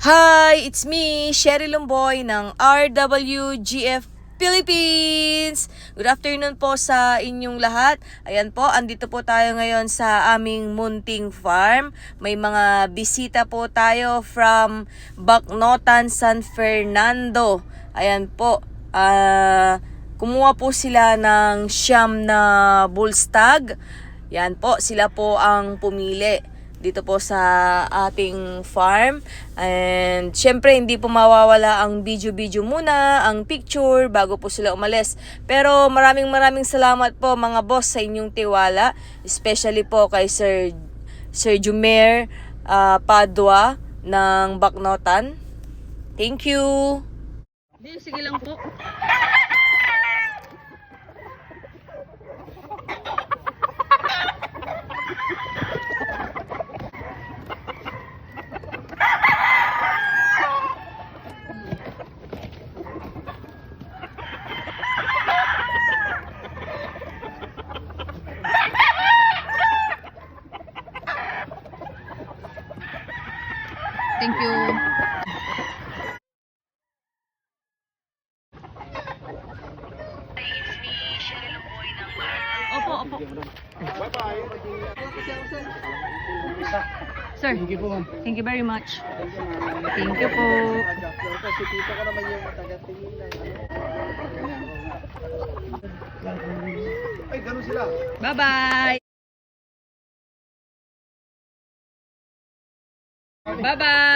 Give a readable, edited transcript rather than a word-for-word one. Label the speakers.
Speaker 1: Hi! It's me, Sherry Lumboy ng RWGF Philippines! Good afternoon po sa inyong lahat. Ayan po, andito po tayo ngayon sa aming munting farm. May mga bisita po tayo from Bacnotan, San Fernando. Ayan po, kumuha po sila ng siyam na bull stag. Yan po, sila po ang pumili dito po sa ating farm. And syempre hindi po mawawala ang video muna, ang picture bago po sila umalis. Pero maraming salamat po mga boss sa inyong tiwala, especially po kay Sir Jumer Padua ng Bacnotan. Thank you. Sige lang po. Thank you. Opo.
Speaker 2: Bye-bye.
Speaker 1: Sir,
Speaker 2: Thank you po, ma'am.
Speaker 1: thank you very much.
Speaker 2: Thank you, ma'am.
Speaker 1: Thank you po.
Speaker 2: Kasi tita ka naman yung taga-tingin na. Ay, ganun sila.
Speaker 1: Bye-bye. Bye-bye.